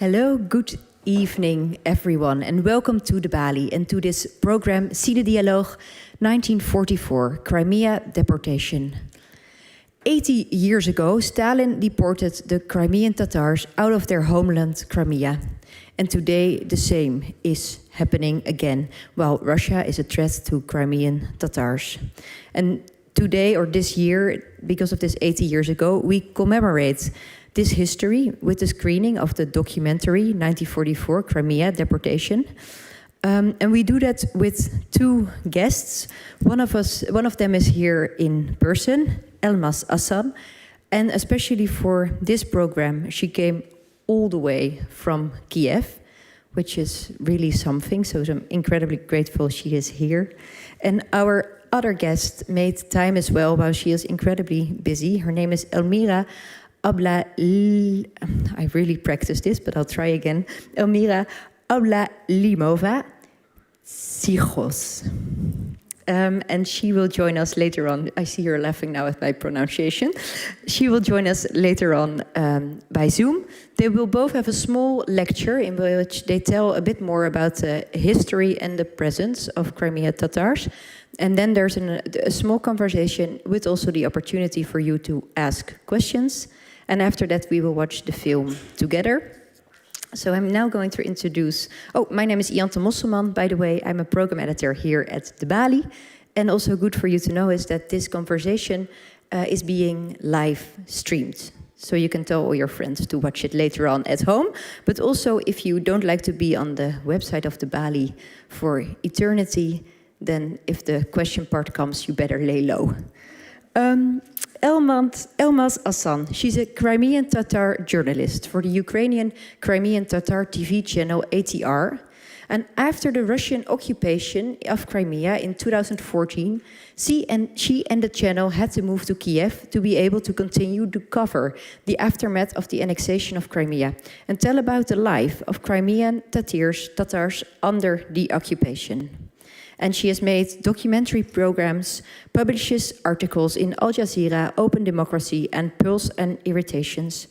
Hello, good evening, everyone, and welcome to the Balie and to this program, CinéDialoog 1944, Crimea Deportation. 80 years ago, Stalin deported the Crimean Tatars out of their homeland, Crimea. And today, the same is happening again, while Russia is a threat to Crimean Tatars. And today, or this year, because of this 80 years ago, we commemorate this history with the screening of the documentary 1944 Crimea Deportation. And we do that with two guests. One of them is here in person, Elmaz Asan, and especially for this program, she came all the way from Kiev, which is really something, so I'm incredibly grateful she is here. And our other guest made time as well, while she is incredibly busy. Her name is Elvira I really practiced this, but I'll try again. Elvira Mamutova. And she will join us later on. I see her laughing now at my pronunciation. She will join us later on by Zoom. They will both have a small lecture in which they tell a bit more about the history and the presence of Crimean Tatars. And then there's a small conversation with also the opportunity for you to ask questions. And after that, we will watch the film together. So I'm now going to introduce... Oh, my name is Iante Mosselman, by the way. I'm a program editor here at the Balie. And also good for you to know is that this conversation is being live streamed. So you can tell all your friends to watch it later on at home. But also, if you don't like to be on the website of the Balie for eternity, then if the question part comes, you better lay low. Elmaz Asan. She's a Crimean Tatar journalist for the Ukrainian Crimean Tatar TV channel ATR. And after the Russian occupation of Crimea in 2014, she and the channel had to move to Kiev to be able to continue to cover the aftermath of the annexation of Crimea and tell about the life of Crimean Tatars under the occupation. And she has made documentary programs, publishes articles in Al Jazeera, Open Democracy, and Pulse and Irritations.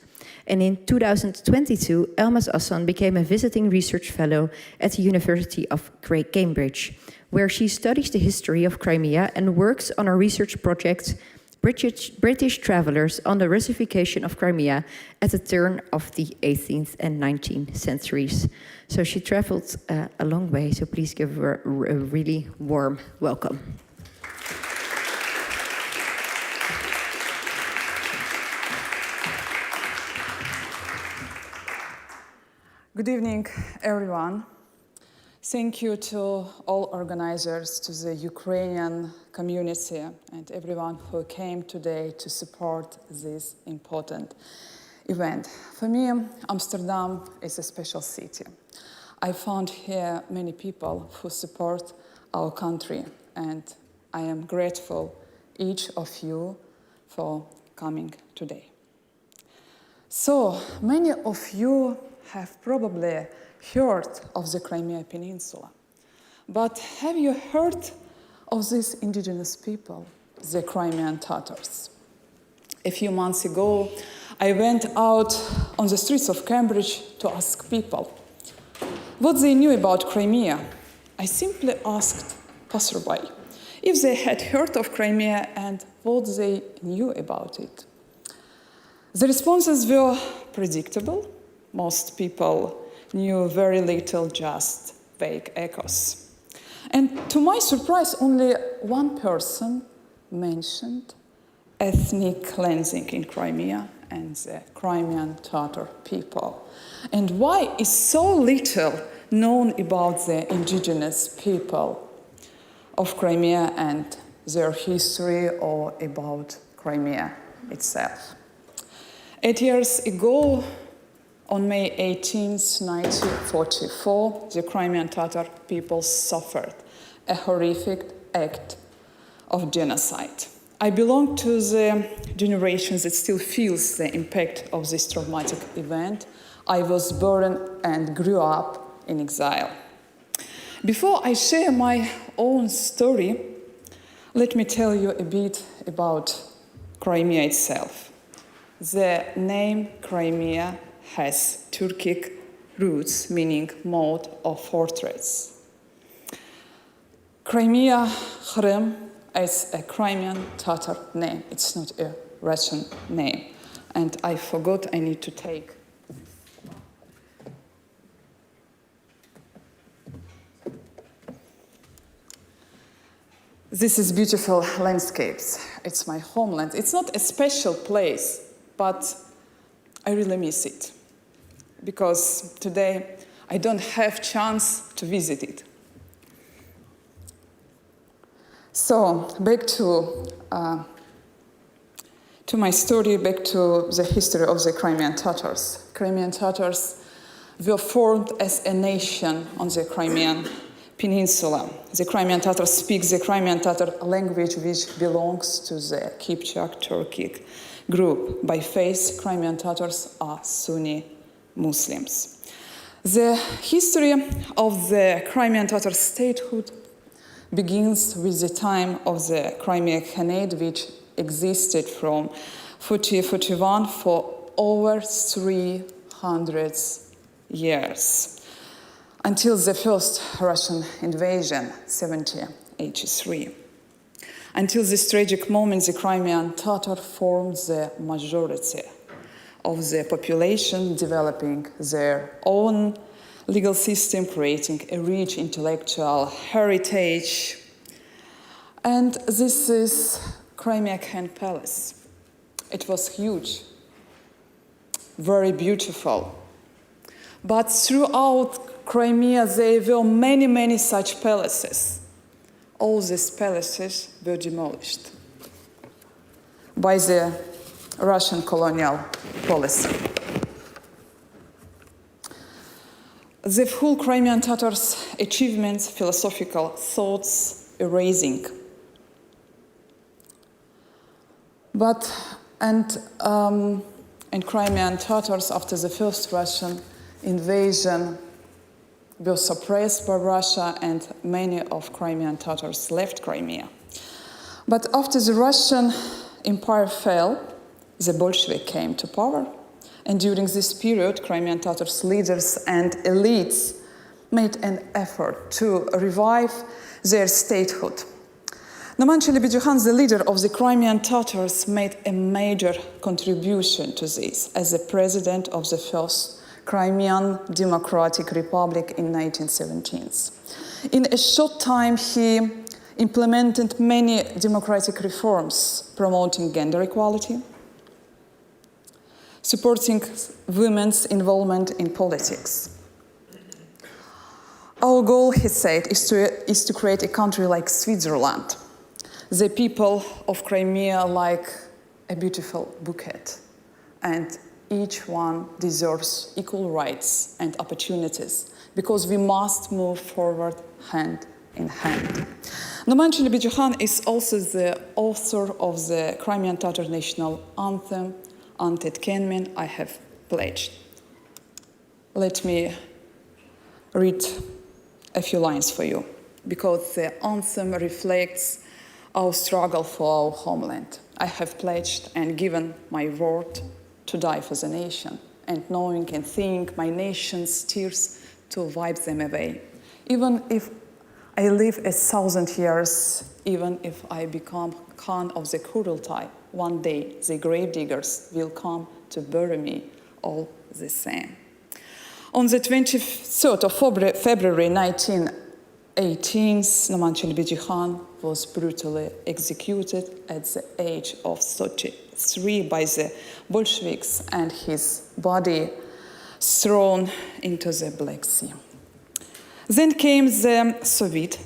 And in 2022, Elmaz Asan became a visiting research fellow at the University of Cambridge, where she studies the history of Crimea and works on a research project, British Travelers on the Russification of Crimea at the turn of the 18th and 19th centuries. So she traveled a long way, so please give her a really warm welcome. Good evening, everyone. Thank you to all organizers, to the Ukrainian community, and everyone who came today to support this important event. For me, Amsterdam is a special city. I found here many people who support our country, and I am grateful each of you for coming today. So, many of you have probably heard of the Crimean Peninsula. But have you heard of these indigenous people, the Crimean Tatars? A few months ago, I went out on the streets of Cambridge to ask people what they knew about Crimea. I simply asked passerby if they had heard of Crimea and what they knew about it. The responses were predictable. Most people knew very little, just vague echoes. And to my surprise, only one person mentioned ethnic cleansing in Crimea and the Crimean Tatar people. And why is so little known about the indigenous people of Crimea and their history or about Crimea itself? 8 years ago, on May 18, 1944, the Crimean Tatar people suffered a horrific act of genocide. I belong to the generation that still feels the impact of this traumatic event. I was born and grew up in exile. Before I share my own story, let me tell you a bit about Crimea itself. The name Crimea has Turkic roots, meaning moat or fortress. Crimea, Krim, is a Crimean Tatar name. It's not a Russian name. And I forgot I need to take. This is beautiful landscapes. It's my homeland. It's not a special place, but I really miss it because today I don't have chance to visit it. So back to my story, back to the history of the Crimean Tatars. Crimean Tatars were formed as a nation on the Crimean Peninsula. The Crimean Tatars speak the Crimean Tatar language, which belongs to the Kipchak Turkic group. By faith, Crimean Tatars are Sunni Muslims. The history of the Crimean Tatar statehood begins with the time of the Crimean Khanate, which existed from 4041 for over 300 years, until the first Russian invasion, 1783. Until this tragic moment, the Crimean Tatar formed the majority of the population, developing their own legal system, creating a rich intellectual heritage. And this is Crimea Khan Palace. It was huge, very beautiful. But throughout Crimea, there were many, many such palaces. All these palaces were demolished by the Russian colonial policy. The full Crimean Tatars' achievements, philosophical thoughts, erasing. And Crimean Tatars, after the first Russian invasion, were suppressed by Russia, and many of Crimean Tatars left Crimea. But after the Russian Empire fell, the Bolsheviks came to power. And during this period, Crimean Tatars leaders and elites made an effort to revive their statehood. Namanchely Bijuhan, the leader of the Crimean Tatars, made a major contribution to this as the president of the first Crimean Democratic Republic in 1917. In a short time, he implemented many democratic reforms, promoting gender equality, supporting women's involvement in politics. Our goal, he said, is to create a country like Switzerland. The people of Crimea like a beautiful bouquet, and each one deserves equal rights and opportunities, because we must move forward hand in hand. Namanchely Bijuhan is also the author of the Crimean Tatar national anthem, Ante Kenmen, I have pledged. Let me read a few lines for you, because the anthem reflects our struggle for our homeland. I have pledged and given my word to die for the nation, and knowing and seeing my nation's tears to wipe them away. Even if I live 1,000 years, even if I become Khan of the Kurultai, one day the grave diggers will come to bury me all the same. On the 23rd of February 1918, Namanchely Bijuhan was brutally executed at the age of 33 by the Bolsheviks, and his body thrown into the Black Sea. Then came the Soviet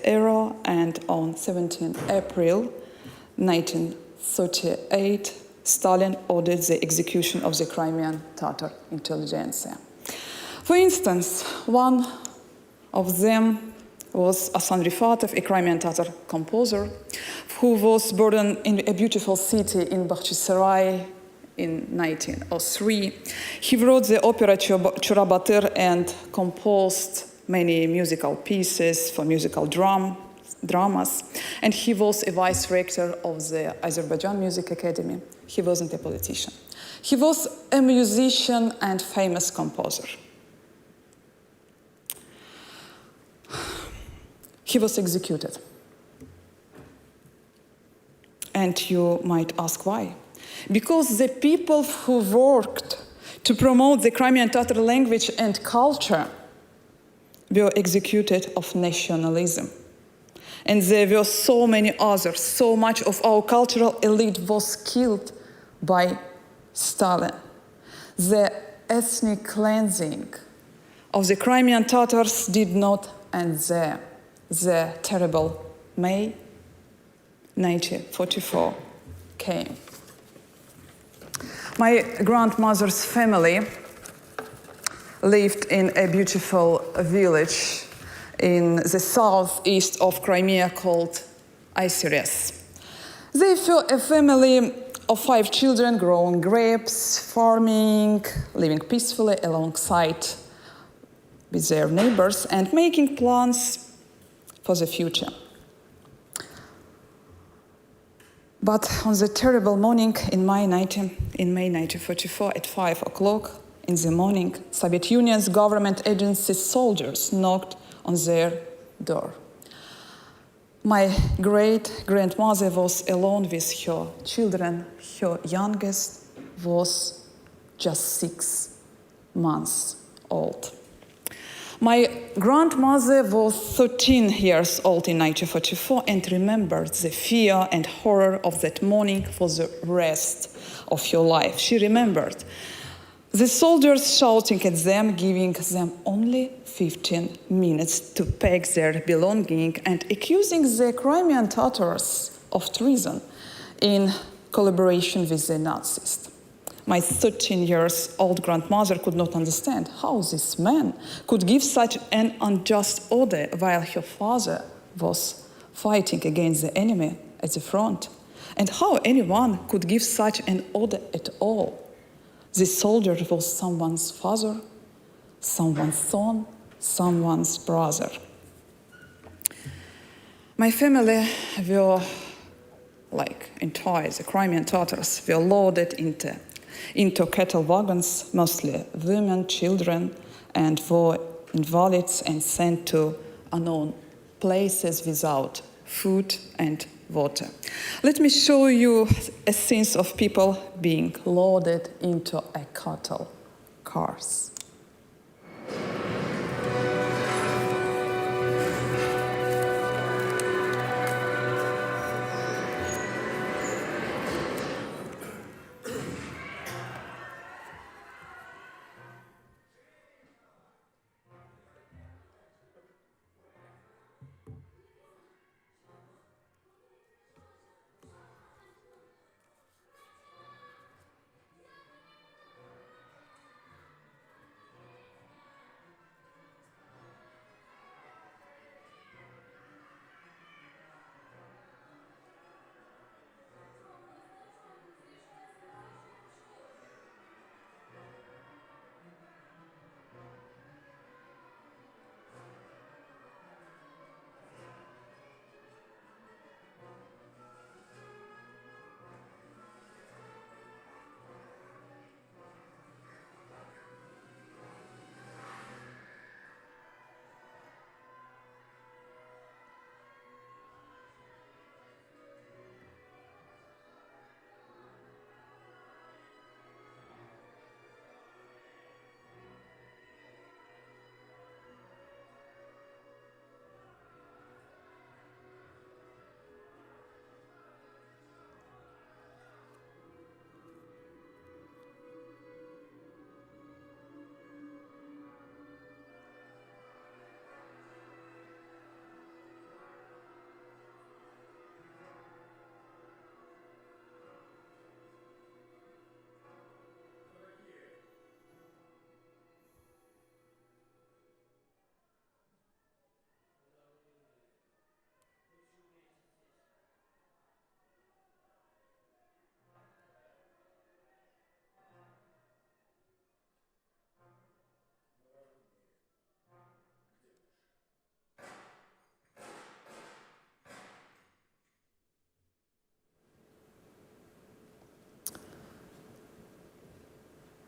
era, and on 17 April 1938, Stalin ordered the execution of the Crimean Tatar intelligentsia. For instance, one of them was Asan Rifatov, a Crimean Tatar composer, who was born in a beautiful city in Bakhchisarai in 1903. He wrote the opera Churabatyr and composed many musical pieces for musical dramas. And he was a vice rector of the Azerbaijan Music Academy. He wasn't a politician. He was a musician and famous composer. He was executed. And you might ask why. Because the people who worked to promote the Crimean Tatar language and culture were executed of nationalism. And there were so many others. So much of our cultural elite was killed by Stalin. The ethnic cleansing of the Crimean Tatars did not end there. The terrible May 1944 came. My grandmother's family lived in a beautiful village in the southeast of Crimea called Urals. They were a family of 5 children growing grapes, farming, living peacefully alongside with their neighbors and making plans for the future. But on the terrible morning in May 1944 at 5 o'clock in the morning, Soviet Union's government agency soldiers knocked on their door. My great-grandmother was alone with her children. Her youngest was just 6 months old. My grandmother was 13 years old in 1944 and remembered the fear and horror of that morning for the rest of her life. She remembered the soldiers shouting at them, giving them only 15 minutes to pack their belongings and accusing the Crimean Tatars of treason in collaboration with the Nazis. My 13-year-old grandmother could not understand how this man could give such an unjust order while her father was fighting against the enemy at the front, and how anyone could give such an order at all. This soldier was someone's father, someone's son, someone's brother. My family were, like entire the Crimean Tatars, were loaded into cattle wagons, mostly women, children, and were invalids and sent to unknown places without food and water. Let me show you a scene of people being loaded into a cattle cars.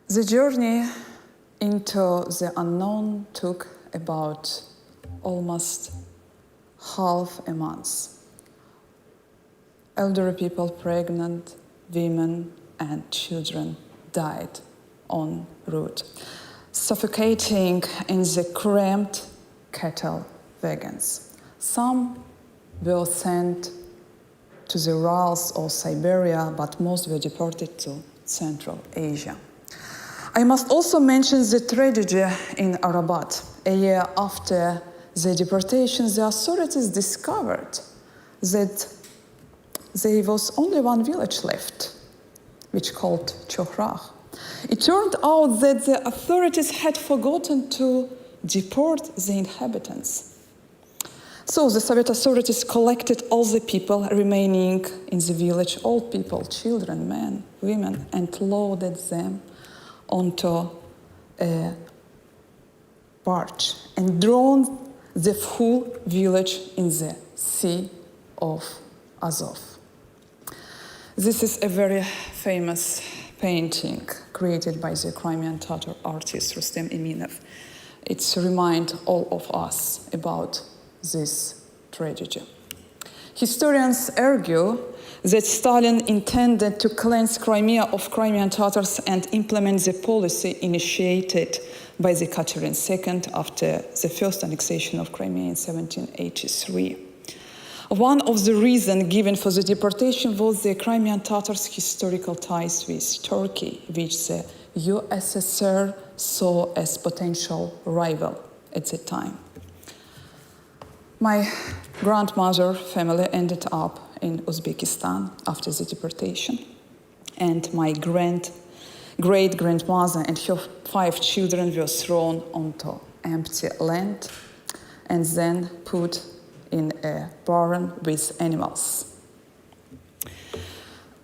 The journey into the unknown took about almost half a month. Elderly people, pregnant women, and children died en route, suffocating in the cramped cattle wagons. Some were sent to the Urals or Siberia, but most were deported to Central Asia. I must also mention the tragedy in Arabat. A year after the deportation, the authorities discovered that there was only one village left, which called Chohrah. It turned out that the authorities had forgotten to deport the inhabitants. So the Soviet authorities collected all the people remaining in the village, old people, children, men, women, and loaded them onto a barge and drowned the whole village in the Sea of Azov. This is a very famous painting created by the Crimean Tatar artist Rustem Eminov. It reminds all of us about this tragedy. Historians argue that Stalin intended to cleanse Crimea of Crimean Tatars and implement the policy initiated by the Catherine II after the first annexation of Crimea in 1783. One of the reasons given for the deportation was the Crimean Tatars' historical ties with Turkey, which the USSR saw as potential rival at the time. My grandmother family ended up in Uzbekistan after the deportation, and my great-grandmother and her 5 children were thrown onto empty land and then put in a barn with animals.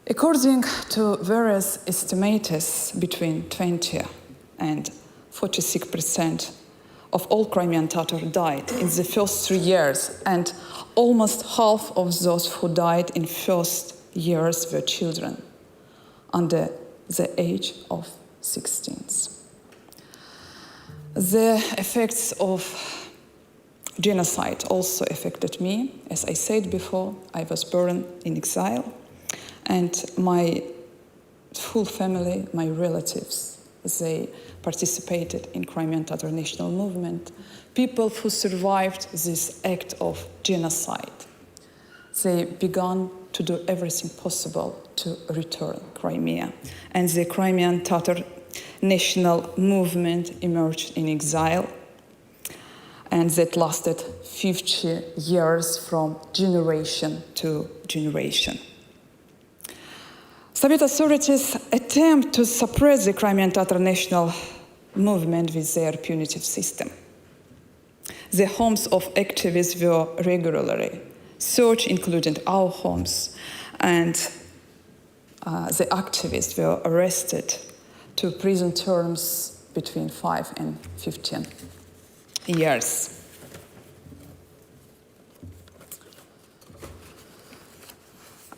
According to various estimates, between 20 and 46% of all Crimean Tatars died in the first 3 years, and almost half of those who died in first years were children under the age of 16. The effects of genocide also affected me. As I said before, I was born in exile, and my full family, my relatives, they participated in Crimean Tatar national movement. People who survived this act of genocide, they began to do everything possible to return Crimea. And the Crimean Tatar national movement emerged in exile, and that lasted 50 years from generation to generation. Soviet authorities attempt to suppress the Crimean Tatar national movement with their punitive system. The homes of activists were regularly searched, including our homes, and the activists were arrested to prison terms between 5 and 15 years.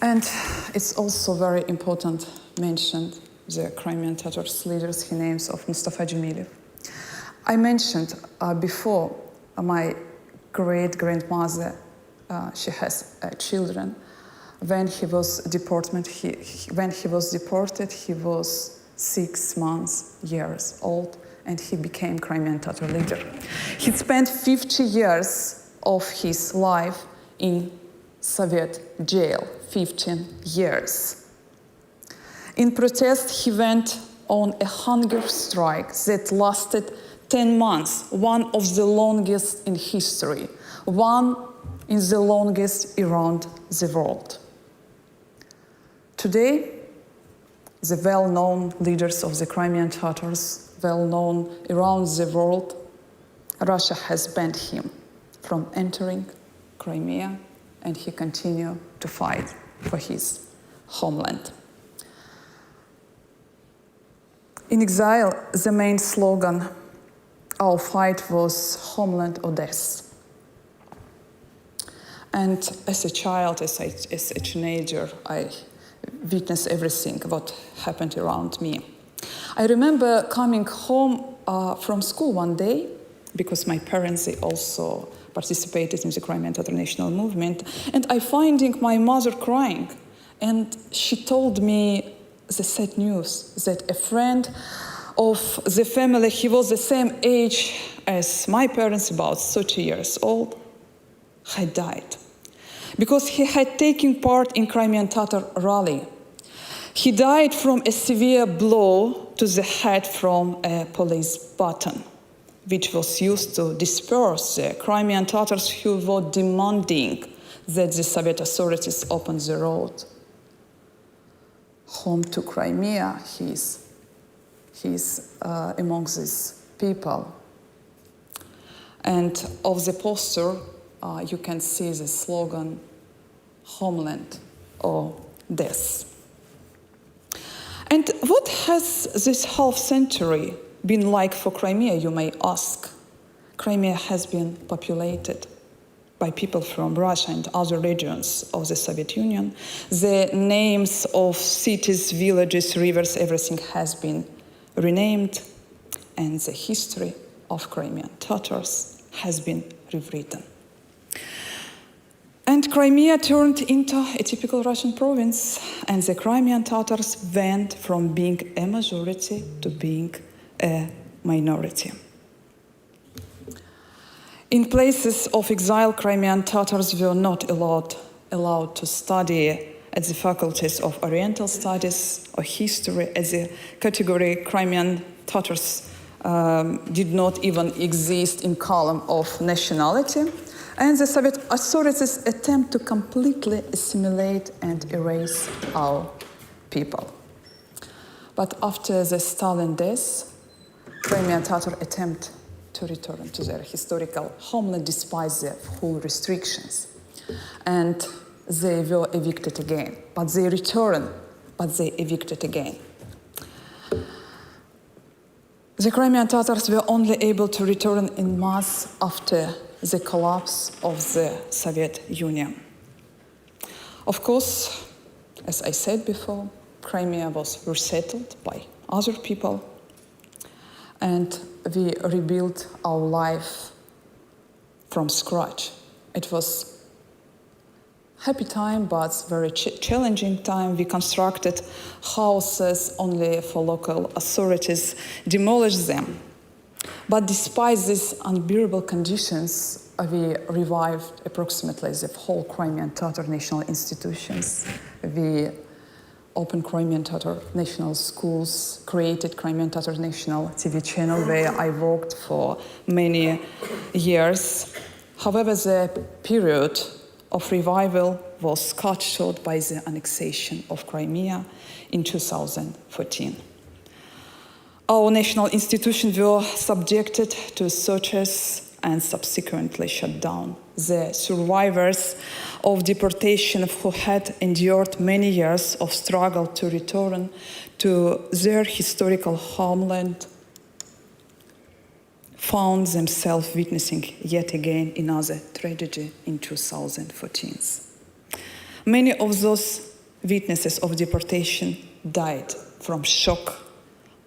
And it's also very important mentioned the Crimean Tatars leaders, he names of Mustafa Djemilev. I mentioned before my great-grandmother, she has children. When he was deported, he was 6 years old, and he became Crimean Tatar leader. He spent 50 years of his life in Soviet jail, 15 years. In protest, he went on a hunger strike that lasted 10 months, one of the longest in history, one in the longest around the world. Today, the well-known leaders of the Crimean Tatars, well-known around the world, Russia has banned him from entering Crimea, and he continued to fight for his homeland. In exile, the main slogan, our fight was homeland or death. And as a child, as a teenager, I witnessed everything what happened around me. I remember coming home from school one day, because my parents, they also participated in the Crimean Tatar national movement, and I finding my mother crying. And she told me the sad news that a friend of the family, he was the same age as my parents, about 30 years old, had died because he had taken part in Crimean Tatar rally. He died from a severe blow to the head from a police baton, which was used to disperse the Crimean Tatars who were demanding that the Soviet authorities open the road home to Crimea. He's among these people. And of the poster, you can see the slogan, homeland or death. And what has this half century been like for Crimea, you may ask? Crimea has been populated by people from Russia and other regions of the Soviet Union. The names of cities, villages, rivers, everything has been renamed, and the history of Crimean Tatars has been rewritten. And Crimea turned into a typical Russian province, and the Crimean Tatars went from being a majority to being a minority. In places of exile, Crimean Tatars were not allowed to study at the faculties of Oriental Studies or History. As a category, Crimean Tatars did not even exist in column of nationality. And the Soviet authorities attempt to completely assimilate and erase our people. But after the Stalin death, Crimean Tatar attempt to return to their historical homeland despite the full restrictions. And they were evicted again. But they returned, but they evicted again. The Crimean Tatars were only able to return in mass after the collapse of the Soviet Union. Of course, as I said before, Crimea was resettled by other people, and we rebuilt our life from scratch. It was a happy time, but very challenging time. We constructed houses only for local authorities, demolished them. But despite these unbearable conditions, we revived approximately the whole Crimean Tatar national institutions. We opened Crimean Tatar national schools, created Crimean Tatar national TV channel where I worked for many years. However, the period of revival was cut short by the annexation of Crimea in 2014. Our national institutions were subjected to searches and subsequently shut down. The survivors of deportation who had endured many years of struggle to return to their historical homeland found themselves witnessing yet again another tragedy in 2014. Many of those witnesses of deportation died from shock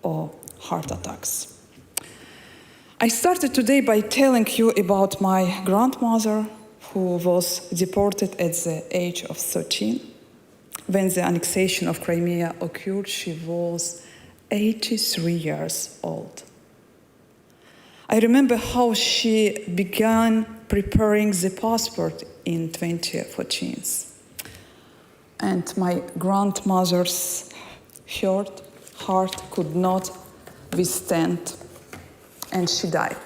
or heart attacks. I started today by telling you about my grandmother, who was deported at the age of 13. When the annexation of Crimea occurred, she was 83 years old. I remember how she began preparing the passport in 2014. And my grandmother's heart could not withstand, and she died.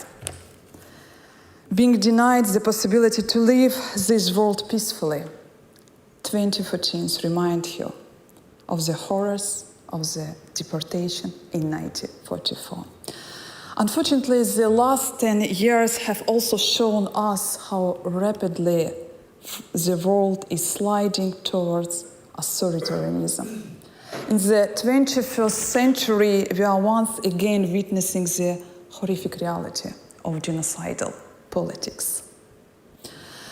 Being denied the possibility to leave this world peacefully, 2014 remind her of the horrors of the deportation in 1944. Unfortunately, the last 10 years have also shown us how rapidly the world is sliding towards authoritarianism. In the 21st century, we are once again witnessing the horrific reality of genocidal politics.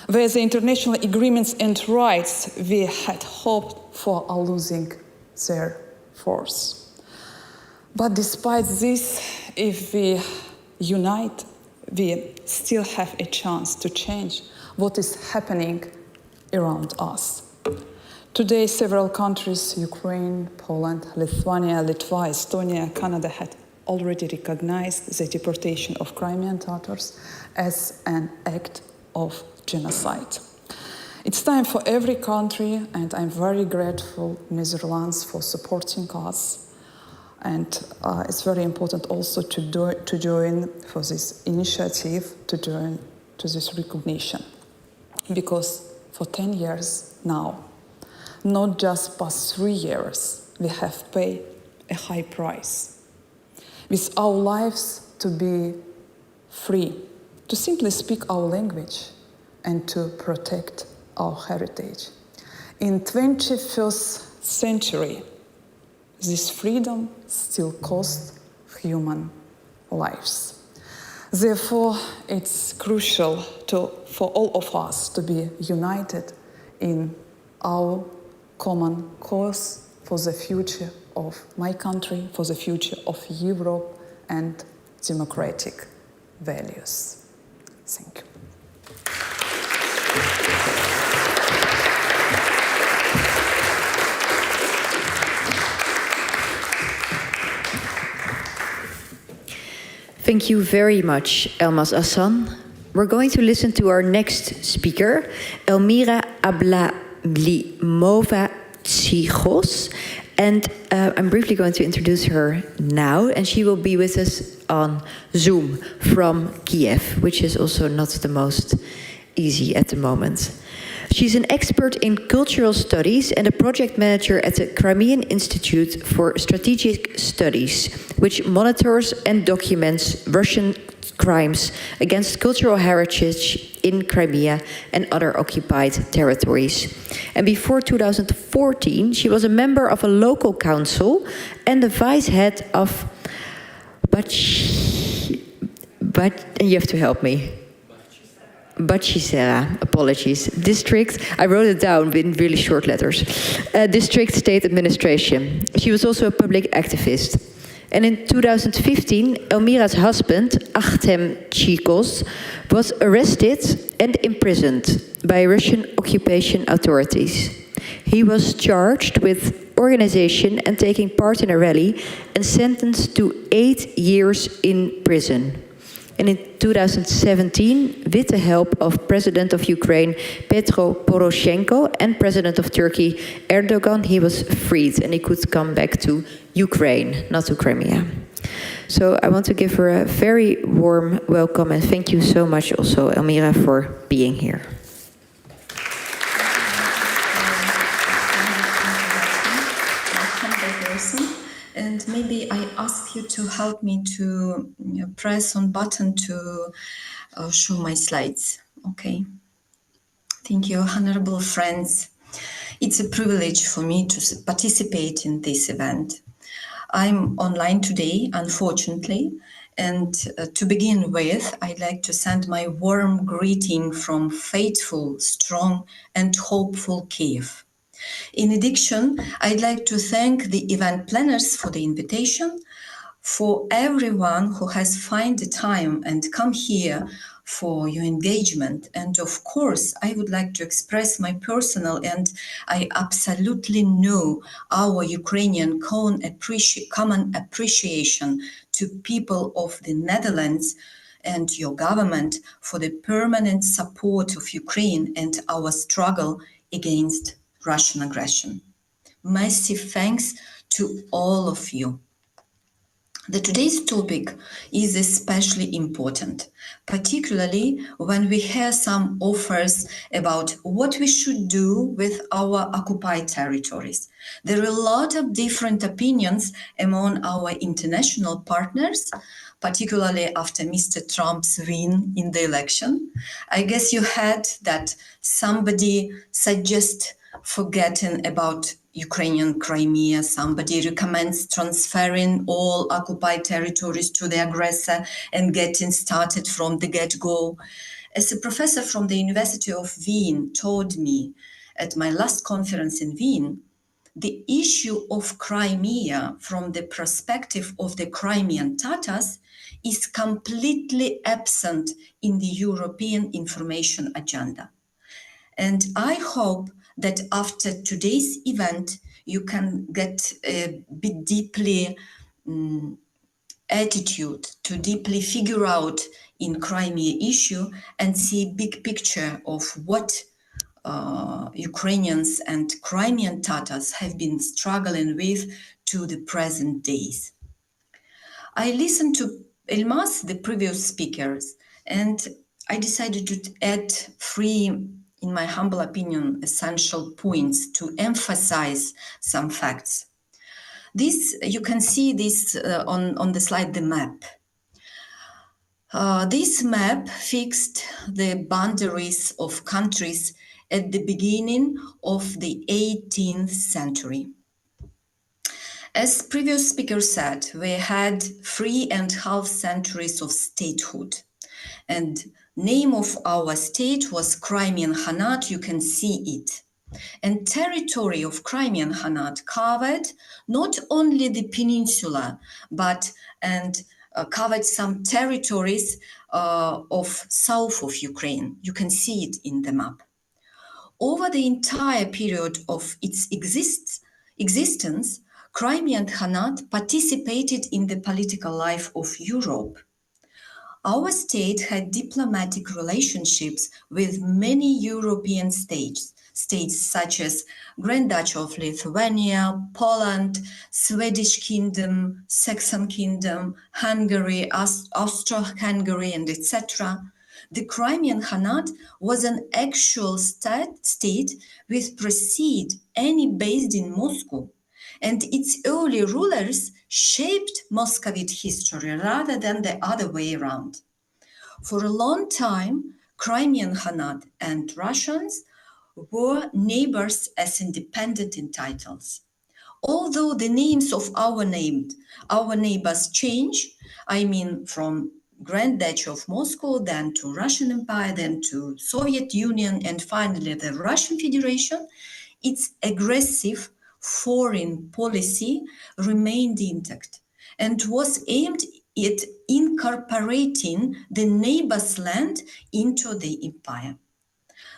Where the international agreements and rights we had hoped for are losing their force. But despite this, if we unite, we still have a chance to change what is happening around us. Today, several countries, Ukraine, Poland, Lithuania, Litva, Estonia, Canada, had already recognized the deportation of Crimean Tatars as an act of genocide. It's time for every country, and I'm very grateful, Netherlands, for supporting us. And it's very important also to join for this initiative, to join to this recognition. Because for 10 years now, not just past 3 years, we have paid a high price. With our lives to be free, to simply speak our language and to protect our heritage. In 21st century, this freedom still costs human lives. Therefore, it's crucial for all of us to be united in our common cause for the future of my country, for the future of Europe and democratic values. Thank you. Thank you very much, Elmaz Asan. We're going to listen to our next speaker, Elvira Mamutova, and I'm briefly going to introduce her now, and she will be with us on Zoom from Kiev, which is also not the most easy at the moment. She's an expert in cultural studies and a project manager at the Crimean Institute for Strategic Studies, which monitors and documents Russian crimes against cultural heritage in Crimea and other occupied territories. And before 2014, she was a member of a local council and the vice head of you have to help me. Bachisera, apologies. District, I wrote it down in really short letters. District State Administration. She was also a public activist. And in 2015, Elmira's husband, Artem Chikos, was arrested and imprisoned by Russian occupation authorities. He was charged with organization and taking part in a rally and sentenced to 8 years in prison. And in 2017, with the help of President of Ukraine, Petro Poroshenko, and President of Turkey, Erdogan, he was freed and he could come back to Ukraine, not to Crimea. So I want to give her a very warm welcome and thank you so much also, Elvira, for being here. And maybe I ask you to help me to press on button to show my slides. Okay. Thank you, honorable friends. It's a privilege for me to participate in this event. I'm online today, unfortunately, and to begin with, I'd like to send my warm greeting from faithful, strong, and hopeful Kiev. In addition, I'd like to thank the event planners for the invitation, for everyone who has found the time and come here for your engagement. And of course, I would like to express my personal and I absolutely know our Ukrainian common appreciation to people of the Netherlands and your government for the permanent support of Ukraine and our struggle against Russian aggression. Massive thanks to all of you. Today's topic is especially important, particularly when we hear some offers about what we should do with our occupied territories. There are a lot of different opinions among our international partners, particularly after Mr. Trump's win in the election. I guess you heard that somebody suggests forgetting about Ukrainian Crimea. Somebody recommends transferring all occupied territories to the aggressor and getting started from the get-go. As a professor from the University of Wien told me at my last conference in Wien, the issue of Crimea from the perspective of the Crimean Tatars is completely absent in the European information agenda. And I hope that after today's event, you can get a bit deeply attitude to deeply figure out in Crimea issue and see big picture of what Ukrainians and Crimean Tatars have been struggling with to the present days. I listened to Elmaz, the previous speakers, and I decided to add three, in my humble opinion, essential points to emphasize some facts. This, you can see this on the slide, the map. This map fixed the boundaries of countries at the beginning of the 18th century. As previous speaker said, we had 3.5 centuries of statehood, and name of our state was Crimean Khanate. You can see it. And territory of Crimean Khanate covered not only the peninsula, but covered some territories of south of Ukraine. You can see it in the map. Over the entire period of its existence, Crimean Khanate participated in the political life of Europe. Our state had diplomatic relationships with many European states such as Grand Duchy of Lithuania, Poland, Swedish Kingdom, Saxon Kingdom, Hungary, Austro-Hungary, and etc. The Crimean Khanate was an actual state with precede any based in Moscow, and its early rulers shaped Muscovite history rather than the other way around. For a long time, Crimean Khanate and Russians were neighbors as independent in titles. Although the names of our neighbors change, I mean from Grand Duchy of Moscow, then to Russian Empire, then to Soviet Union, and finally the Russian Federation, its aggressive foreign policy remained intact and was aimed at incorporating the neighbor's land into the empire.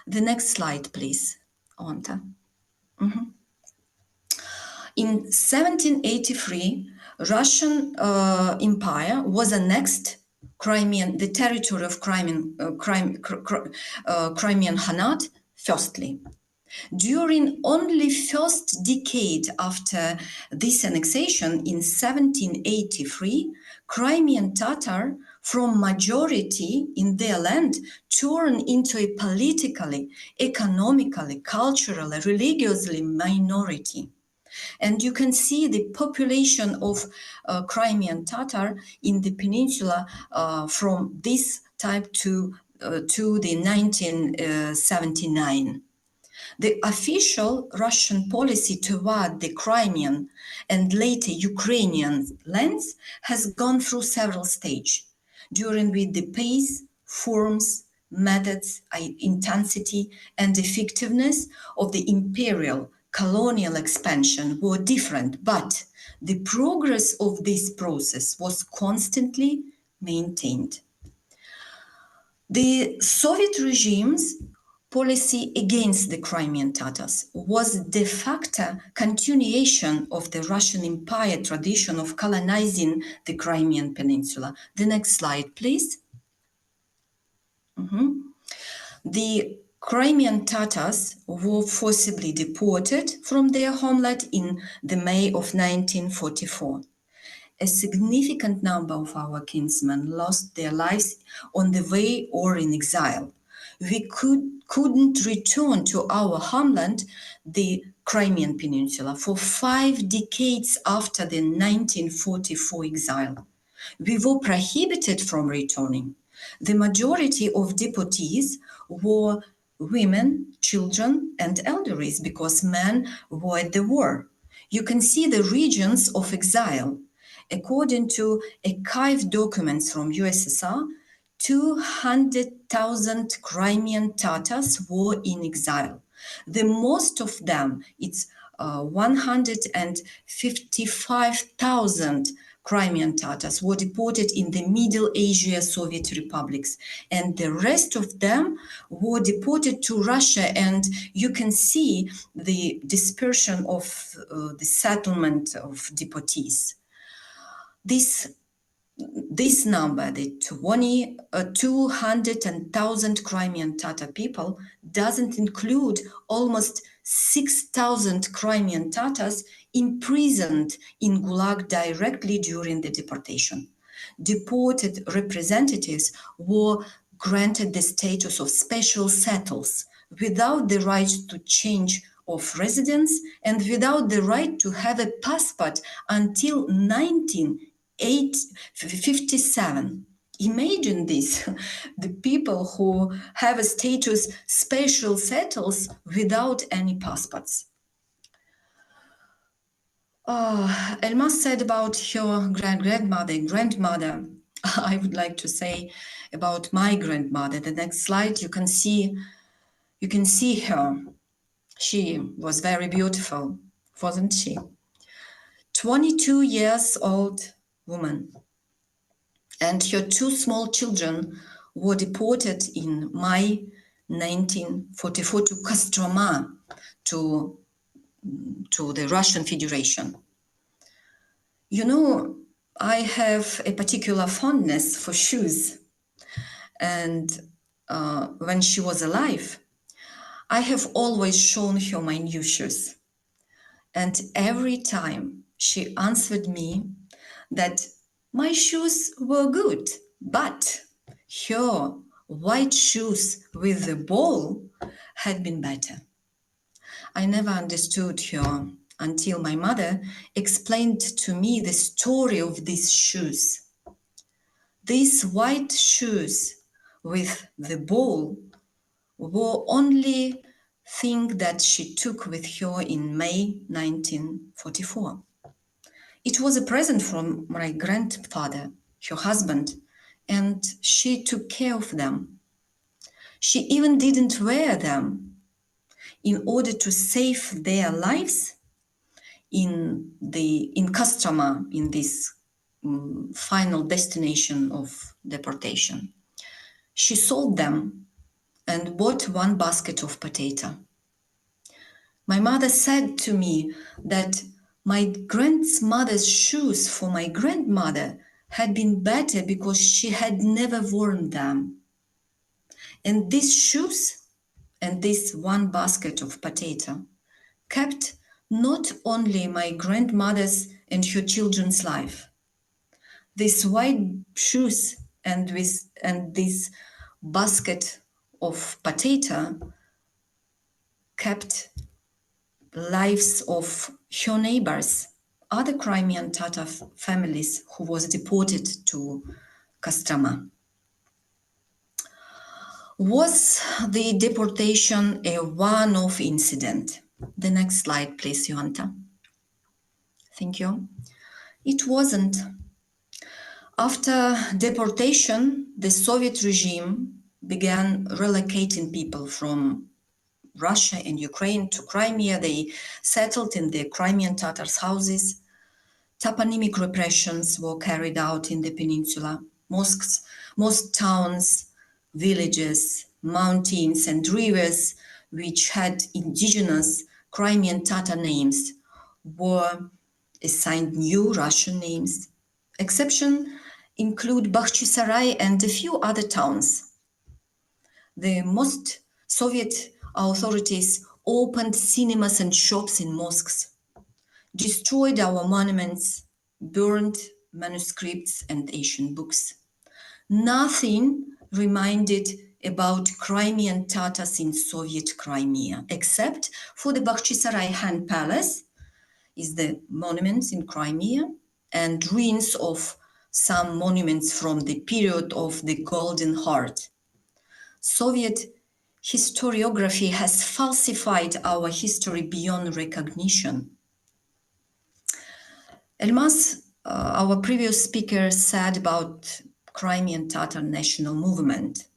The next slide, please, Onta. In 1783, Russian Empire was annexed the territory of Crimean Khanate firstly. During only first decade after this annexation in 1783, Crimean Tatar from majority in their land turned into a politically, economically, culturally, religiously minority. And you can see the population of Crimean Tatar in the peninsula from this type to the 1979. The official Russian policy toward the Crimean and later Ukrainian lands has gone through several stages, during which the pace, forms, methods, intensity, and effectiveness of the imperial colonial expansion were different, but the progress of this process was constantly maintained. The Soviet regime's policy against the Crimean Tatars was de facto continuation of the Russian Empire tradition of colonizing the Crimean Peninsula. The next slide, please. The Crimean Tatars were forcibly deported from their homeland in the May of 1944. A significant number of our kinsmen lost their lives on the way or in exile. We couldn't return to our homeland, the Crimean Peninsula, for 5 decades after the 1944 exile. We were prohibited from returning. The majority of deportees were women, children, and elderly because men were at the war. You can see the regions of exile. According to archived documents from USSR, 200,000 Crimean Tatars were in exile. The most of them, it's 155,000 Crimean Tatars were deported in the Middle Asia Soviet republics, and the rest of them were deported to Russia. And you can see the dispersion of the settlement of deportees. This number, the 200,000 Crimean Tatar people, doesn't include almost 6,000 Crimean Tatars imprisoned in Gulag directly during the deportation. Deported representatives were granted the status of special settles without the right to change of residence and without the right to have a passport until 1957. Imagine this, the people who have a status special settles without any passports. Elmaz said about her grandmother. I would like to say about my grandmother. The next slide, you can see her. She was very beautiful, wasn't she? 22 years old woman. And her two small children were deported in May 1944 to Kostroma, to the Russian Federation. You know, I have a particular fondness for shoes. And when she was alive, I have always shown her my new shoes. And every time she answered me that my shoes were good, but her white shoes with the ball had been better. I never understood her until my mother explained to me the story of these shoes. These white shoes with the ball were only thing that she took with her in May 1944. It was a present from my grandfather, her husband, and she took care of them. She even didn't wear them in order to save their lives in Kostroma, in this final destination of deportation. She sold them and bought one basket of potato. My mother said to me that my grandmother's shoes for my grandmother had been better because she had never worn them. And these shoes and this one basket of potato kept not only my grandmother's and her children's life. These white shoes and this basket of potato kept lives of her neighbors, other Crimean Tatar families who was deported to Kostroma. Was the deportation a one-off incident? The next slide, please, Joanta. Thank you. It wasn't. After deportation, the Soviet regime began relocating people from Russia and Ukraine to Crimea. They settled in the Crimean Tatars' houses. Toponymic repressions were carried out in the peninsula. Most towns, villages, mountains, and rivers which had indigenous Crimean Tatar names were assigned new Russian names. Exceptions include Bakhchisarai and a few other towns. The most Soviet authorities opened cinemas and shops in mosques, destroyed our monuments, burned manuscripts and ancient books. Nothing reminded about Crimean Tatars in Soviet Crimea, except for the Bakhchisarai Han Palace, is the monuments in Crimea, and ruins of some monuments from the period of the Golden Heart. Soviet historiography has falsified our history beyond recognition. Elmaz, our previous speaker, said about Crimean Tatar national movement,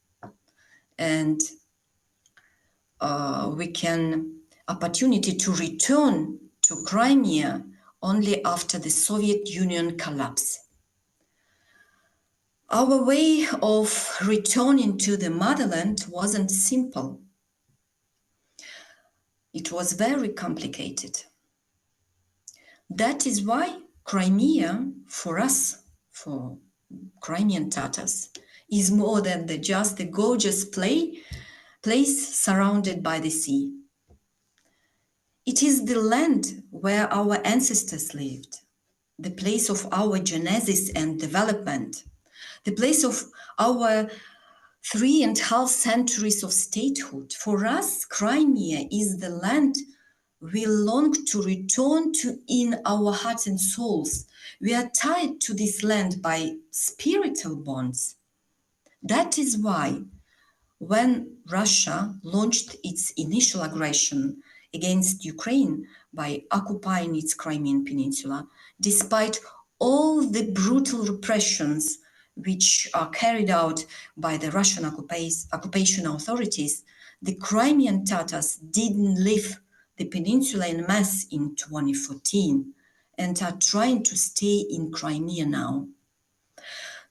and we can opportunity to return to Crimea only after the Soviet Union collapse. Our way of returning to the motherland wasn't simple. It was very complicated. That is why Crimea, for us, for Crimean Tatars, is more than just a gorgeous place surrounded by the sea. It is the land where our ancestors lived, the place of our genesis and development, the place of our 3.5 centuries of statehood. For us, Crimea is the land we long to return to in our hearts and souls. We are tied to this land by spiritual bonds. That is why, when Russia launched its initial aggression against Ukraine by occupying its Crimean Peninsula, despite all the brutal repressions which are carried out by the Russian occupation authorities, the Crimean Tatars didn't leave the peninsula en masse in 2014 and are trying to stay in Crimea now.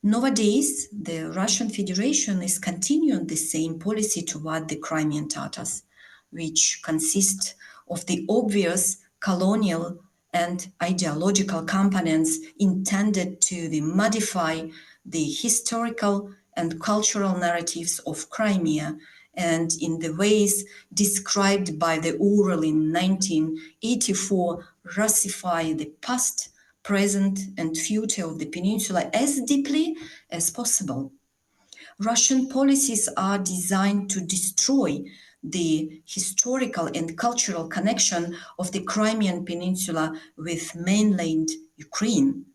Nowadays, the Russian Federation is continuing the same policy toward the Crimean Tatars, which consist of the obvious colonial and ideological components intended to modify the historical and cultural narratives of Crimea, and in the ways described by the Urals in 1984, Russify the past, present and future of the peninsula as deeply as possible. Russian policies are designed to destroy the historical and cultural connection of the Crimean Peninsula with mainland Ukraine.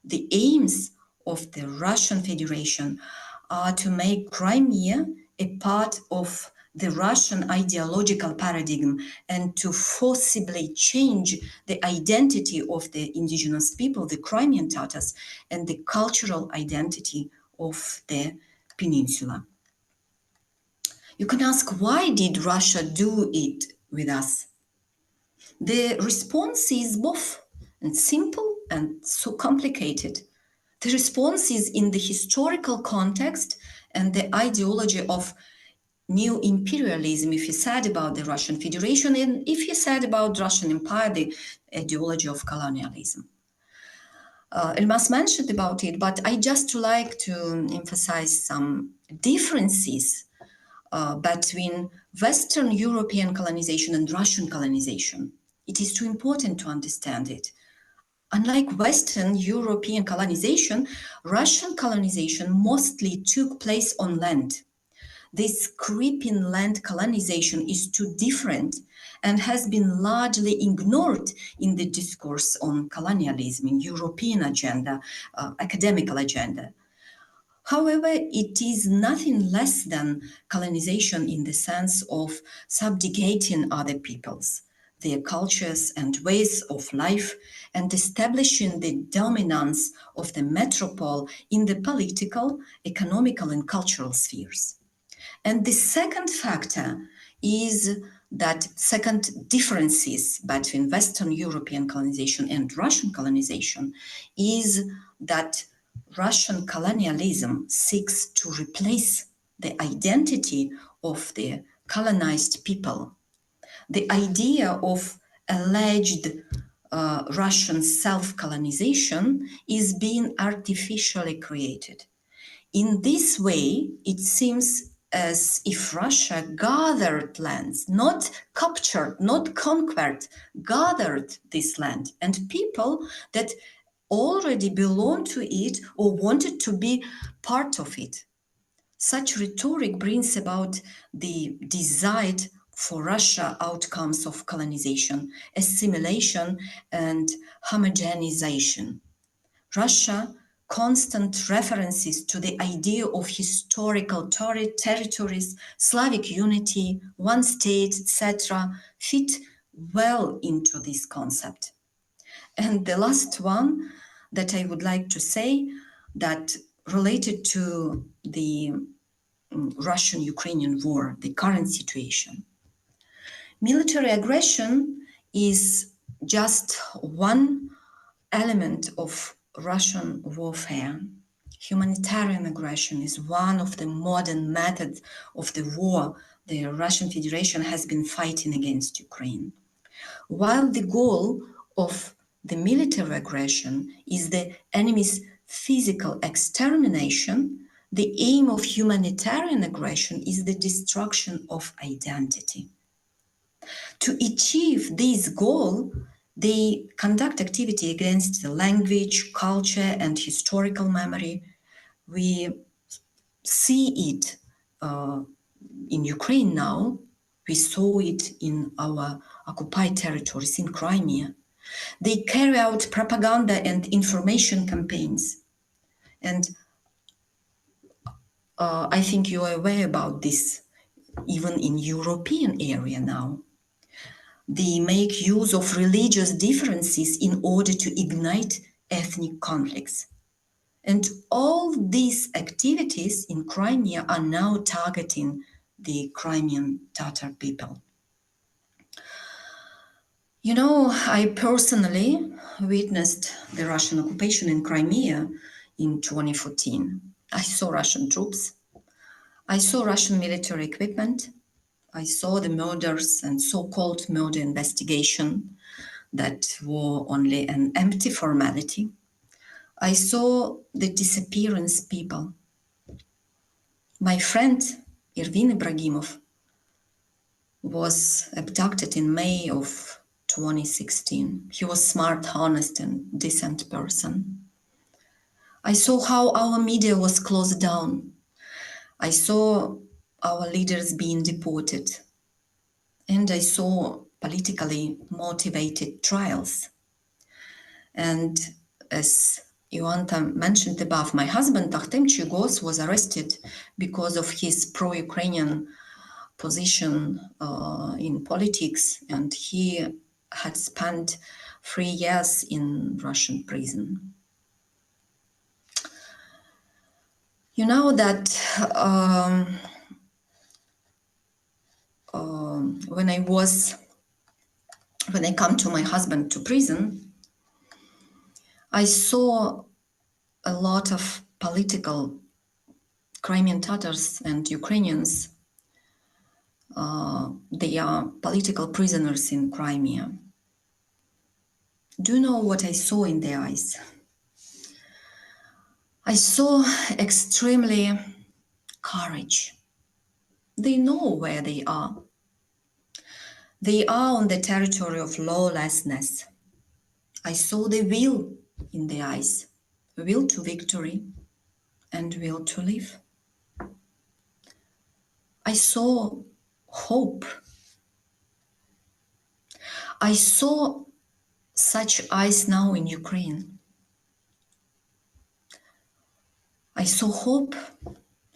The aims of the Russian Federation are to make Crimea a part of the Russian ideological paradigm and to forcibly change the identity of the indigenous people, the Crimean Tatars, and the cultural identity of the peninsula. You can ask, why did Russia do it with us? The response is both simple and so complicated. The response is in the historical context and the ideology of new imperialism, if you said about the Russian Federation, and if you said about Russian Empire, the ideology of colonialism. Elmaz mentioned about it, but I just like to emphasize some differences between Western European colonization and Russian colonization. It is too important to understand it. Unlike Western European colonization, Russian colonization mostly took place on land. This creeping land colonization is too different and has been largely ignored in the discourse on colonialism in European agenda, academical agenda. However, it is nothing less than colonization in the sense of subjugating other peoples, their cultures and ways of life, and establishing the dominance of the metropole in the political, economical, and cultural spheres. And the second factor is that second differences between Western European colonization and Russian colonization is that Russian colonialism seeks to replace the identity of the colonized people. The idea of alleged Russian self-colonization is being artificially created. In this way, it seems as if Russia gathered lands, not captured, not conquered, gathered this land and people that already belonged to it or wanted to be part of it. Such rhetoric brings about the desired for Russia outcomes of colonization, assimilation, and homogenization. Russia constant references to the idea of historical territories, Slavic unity, one state, etc., fit well into this concept. And the last one that I would like to say that related to the Russian-Ukrainian war, the current situation. Military aggression is just one element of Russian warfare. Humanitarian aggression is one of the modern methods of the war the Russian Federation has been fighting against Ukraine. While the goal of the military aggression is the enemy's physical extermination, the aim of humanitarian aggression is the destruction of identity. To achieve this goal, they conduct activity against the language, culture, and historical memory. We see it in Ukraine now. We saw it in our occupied territories in Crimea. They carry out propaganda and information campaigns. And I think you are aware about this, even in European area now. They make use of religious differences in order to ignite ethnic conflicts. And all these activities in Crimea are now targeting the Crimean Tatar people. You know, I personally witnessed the Russian occupation in Crimea in 2014. I saw Russian troops. I saw Russian military equipment. I saw the murders and so-called murder investigation that were only an empty formality. I saw the disappearance people. My friend Ervin Ibragimov was abducted in May of 2016. He was smart, honest, and decent person. I saw how our media was closed down. I saw our leaders being deported. And I saw politically motivated trials. And as Ioanta mentioned above, my husband, Artem Chigos, was arrested because of his pro-Ukrainian position in politics, and he had spent 3 years in Russian prison. You know that when I come to my husband to prison, I saw a lot of political Crimean Tatars and Ukrainians. They are political prisoners in Crimea. Do you know what I saw in their eyes? I saw extremely courage. They know where they are. They are on the territory of lawlessness. I saw the will in their eyes, will to victory and will to live. I saw hope. I saw such eyes now in Ukraine. I saw hope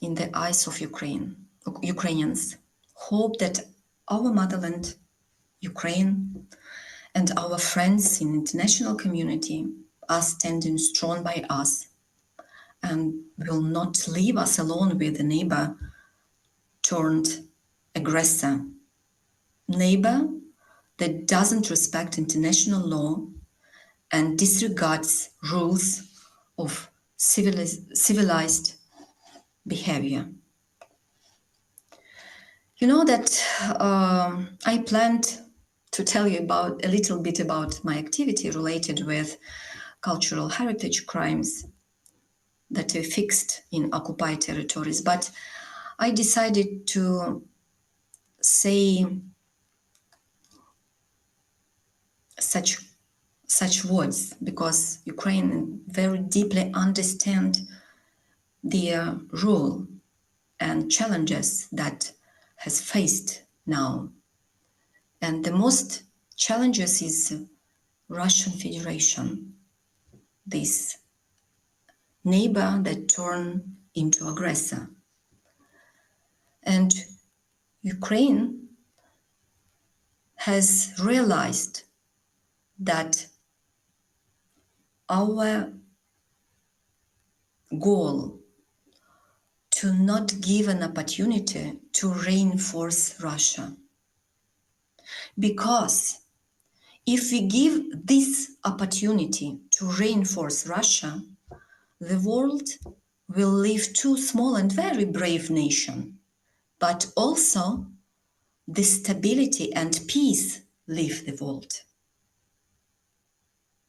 in the eyes of Ukrainians. Hope that our motherland, Ukraine, and our friends in international community are standing strong by us and will not leave us alone with a neighbor turned aggressor. Neighbor that doesn't respect international law and disregards rules of civilized behavior. You know that I planned to tell you about a little bit about my activity related with cultural heritage crimes that were fixed in occupied territories, but I decided to say such words because Ukraine very deeply understand their role and challenges that has faced now. And the most challenges is Russian Federation, this neighbor that turned into aggressor. And Ukraine has realized that our goal to not give an opportunity to reinforce Russia. Because If we give this opportunity to reinforce Russia, the world will leave two small and very brave nations, but also the stability and peace leave the world.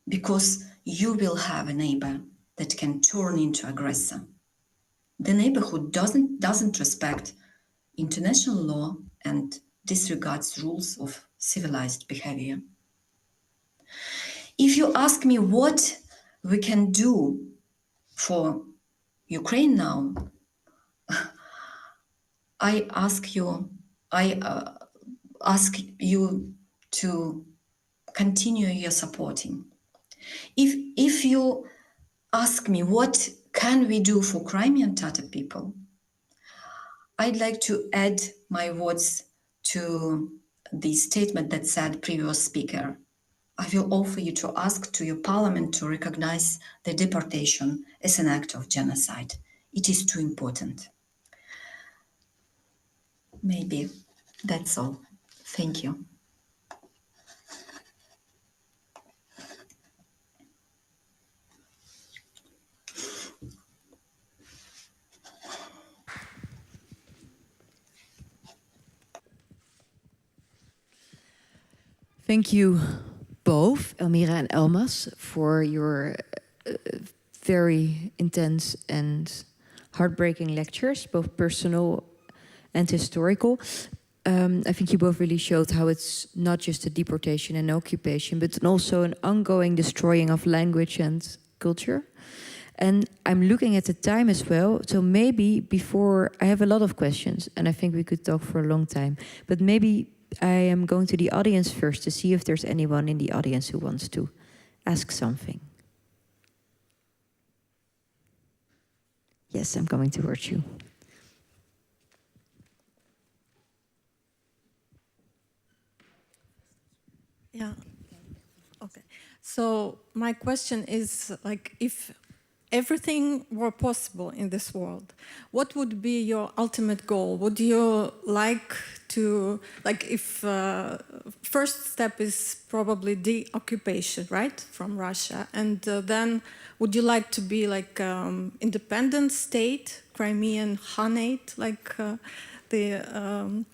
Because you will have a neighbor that can turn into aggressor. The neighborhood doesn't respect international law and disregards rules of civilized behavior. If you ask me what we can do for Ukraine now, I ask you to continue your supporting. If you ask me what can we do for Crimean Tatar people, I'd like to add my words to the statement that said previous speaker. I will offer you to ask to your parliament to recognize the deportation as an act of genocide. It is too important. Maybe that's all. Thank you. Thank you both, Elmira and Elmaz, for your very intense and heartbreaking lectures, both personal and historical. I think you both really showed how it's not just a deportation and occupation, but also an ongoing destroying of language and culture. And I'm looking at the time as well, so maybe before, I have a lot of questions, and I think we could talk for a long time, but maybe I am going to the audience first to see if there's anyone in the audience who wants to ask something. Yes, I'm coming towards you. Yeah. Okay. So my question is, like, if everything were possible in this world, what would be your ultimate goal? Would you like to, like, if first step is probably de-occupation, right, from Russia, and then would you like to be like independent state, Crimean Khanate, like the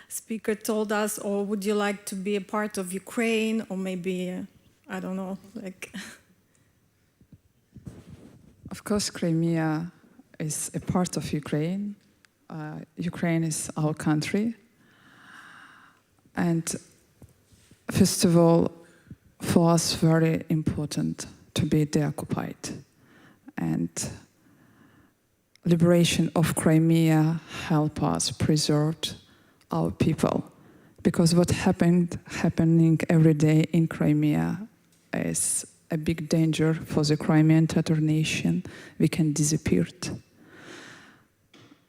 speaker told us, or would you like to be a part of Ukraine, or maybe, I don't know, like... Of course, Crimea is a part of Ukraine. Ukraine is our country. And first of all, for us, very important to be deoccupied. And liberation of Crimea help us preserve our people. Because what happening every day in Crimea is a big danger for the Crimean Tatar nation. We can disappear.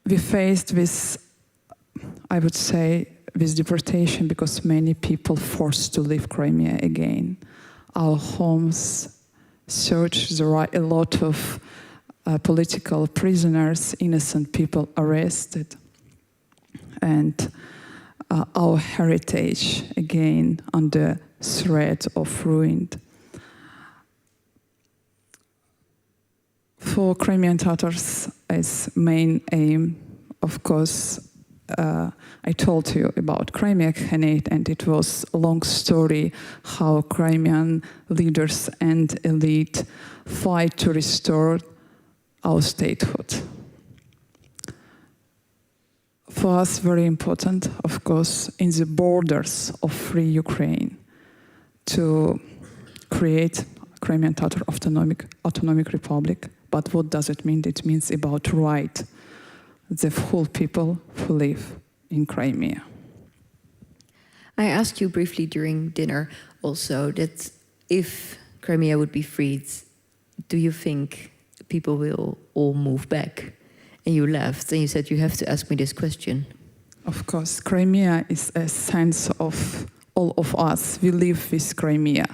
We faced with, I would say, with deportation because many people forced to leave Crimea again. Our homes searched, there are a lot of political prisoners, innocent people arrested. And our heritage, again, under threat of ruin. For Crimean Tatars, as main aim, of course, I told you about Crimean Khanate, and it was a long story how Crimean leaders and elite fight to restore our statehood. For us, very important, of course, in the borders of free Ukraine, to create Crimean Tatar autonomic republic. But what does it mean? It means about right the whole people who live in Crimea. I asked you briefly during dinner also that if Crimea would be freed, do you think people will all move back? And you laughed and you said you have to ask me this question. Of course, Crimea is a sense of all of us. We live with Crimea.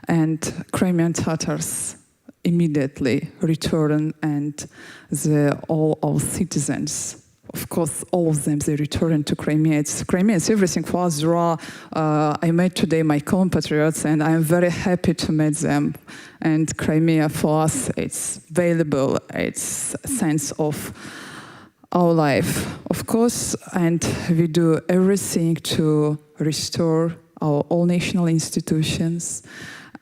And Crimean Tatars immediately return, and all our citizens of course, all of them, they returned to Crimea. Crimea is everything for us. I met today my compatriots, and I'm very happy to meet them. And Crimea for us, it's valuable. It's a sense of our life, of course, and we do everything to restore our all national institutions.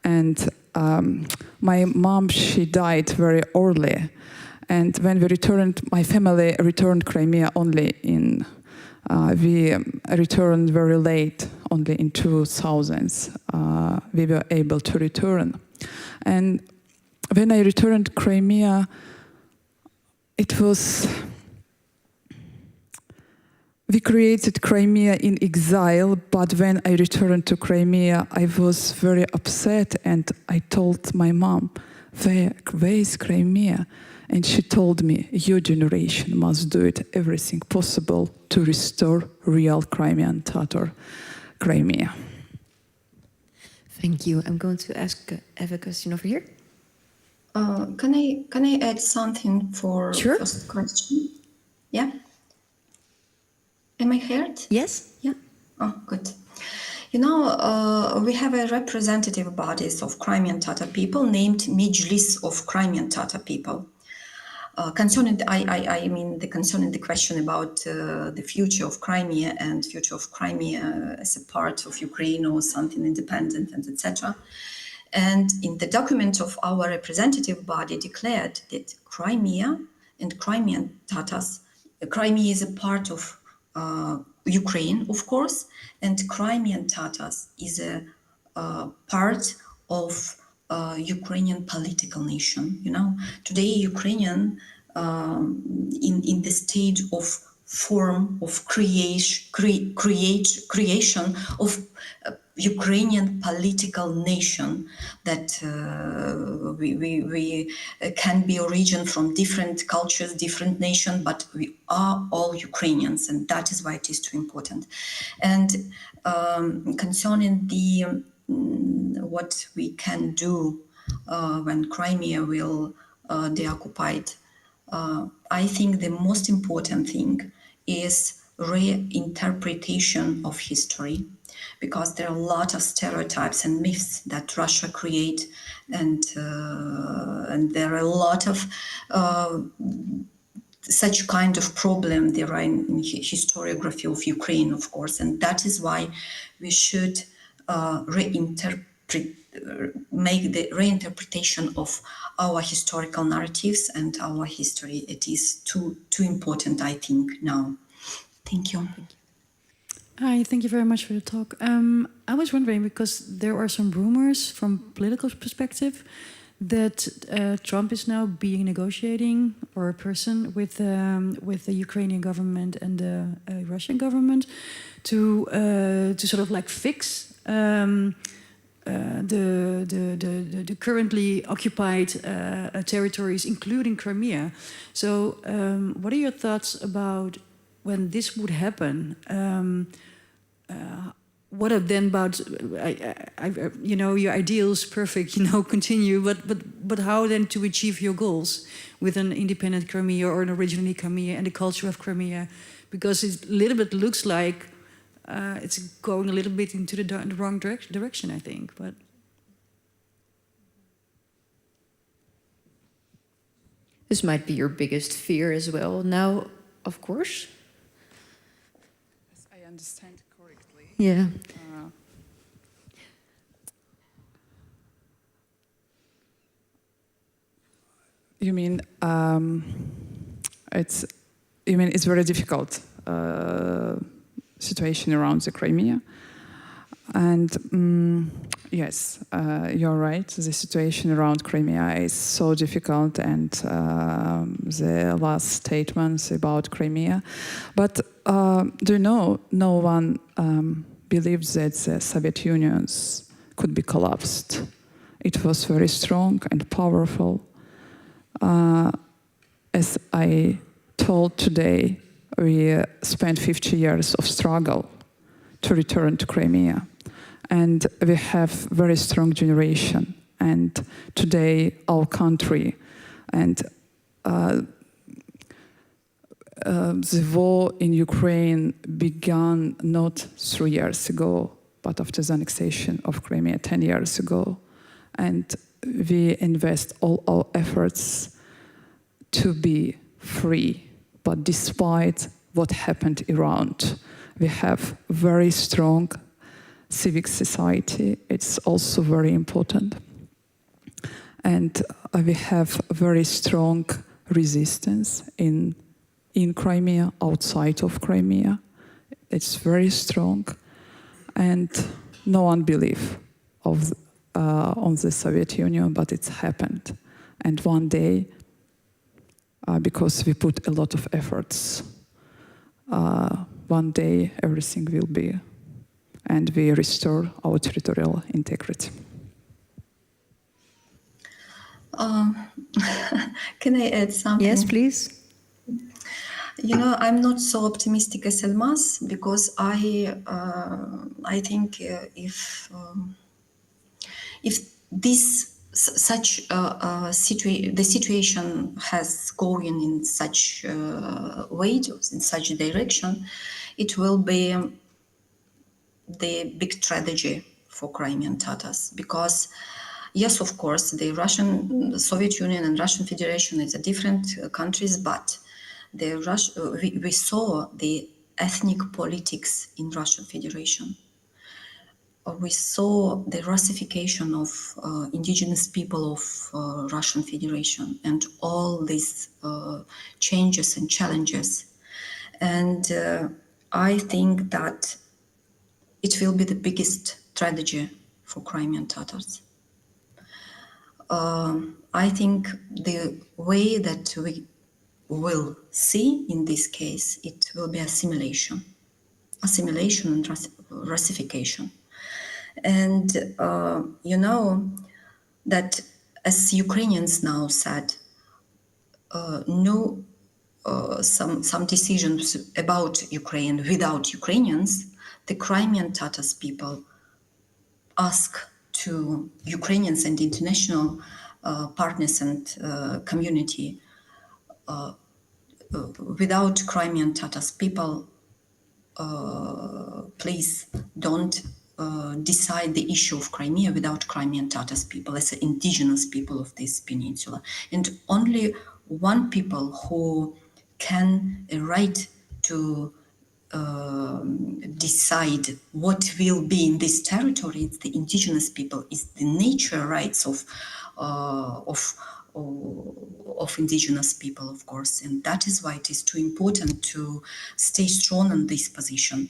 And my mom, she died very early. And when we returned, my family returned Crimea only we returned very late, only in 2000s. We were able to return. And when I returned Crimea, it was, we created Crimea in exile, but when I returned to Crimea, I was very upset, and I told my mom, where is Crimea? And she told me, your generation must do it everything possible to restore real Crimean Tatar Crimea. Thank you. I'm going to have a question over here. Can I add something for Sure. first question? Yeah. Am I heard? Yes? Yeah. Oh, good. You know, we have a representative bodies of Crimean Tatar people named Mejlis of Crimean Tatar people. Concerning the question about the future of Crimea and future of Crimea as a part of Ukraine or something independent and etc. And in the document of our representative body declared that Crimea and Crimean Tatars, Crimea is a part of Ukraine, of course, and Crimean Tatars is a part of Ukrainian political nation. You know, today Ukrainian in the stage of form of creation of Ukrainian political nation that we can be origin from different cultures, different nations, but we are all Ukrainians, and that is why it is too important. And concerning the what we can do when Crimea will be occupied, I think the most important thing is reinterpretation of history, because there are a lot of stereotypes and myths that Russia create, and there are a lot of such kind of problem there are in historiography of Ukraine, of course, and that is why we should make the reinterpretation of our historical narratives and our history. It is too important, I think, now. Thank you. Hi, thank you very much for the talk. I was wondering, because there are some rumors from political perspective that Trump is now being negotiating, or a person with the Ukrainian government and the Russian government to sort of like fix the currently occupied territories, including Crimea. So, what are your thoughts about when this would happen? What then about, you know, your ideals, perfect, you know, continue, but how then to achieve your goals with an independent Crimea or an originally Crimea and the culture of Crimea? Because it a little bit looks like it's going a little bit into the wrong direction, I think. But this might be your biggest fear as well now, of course. Yes, I understand correctly. Yeah. You mean it's very difficult situation around the Crimea, and yes, you're right. The situation around Crimea is so difficult, and the last statements about Crimea. But do you know, no one believes that the Soviet Union could be collapsed. It was very strong and powerful. As I told today, we spent 50 years of struggle to return to Crimea. And we have very strong generation. And today, our country and the war in Ukraine began not 3 years ago, but after the annexation of Crimea 10 years ago. And we invest all our efforts to be free. But despite what happened around, we have very strong civic society. It's also very important. And we have very strong resistance in Crimea, outside of Crimea. It's very strong. And no one believed on the Soviet Union, but it's happened. And one day, because we put a lot of efforts, one day everything will be, and we restore our territorial integrity. Can I add something? Yes, please. You know, I'm not so optimistic as Elmaz, because I think if this the situation has going in such way, in such a direction, it will be the big tragedy for Crimean Tatars, because yes, of course, the Soviet Union and Russian Federation is a different countries, but we saw the ethnic politics in Russian Federation. We saw the Russification of indigenous people of Russian Federation and all these changes and challenges. And I think that it will be the biggest tragedy for Crimean Tatars. I think the way that we will see in this case, it will be assimilation and Russification. And you know that, as Ukrainians now said, some decisions about Ukraine without Ukrainians, the Crimean Tatars people ask to Ukrainians and international partners and community, without Crimean Tatars people, please don't decide the issue of Crimea without Crimean Tatars people as indigenous people of this peninsula. And only one people who can right to decide what will be in this territory, it's the indigenous people, it's the nature rights of indigenous people, of course. And that is why it is too important to stay strong in this position.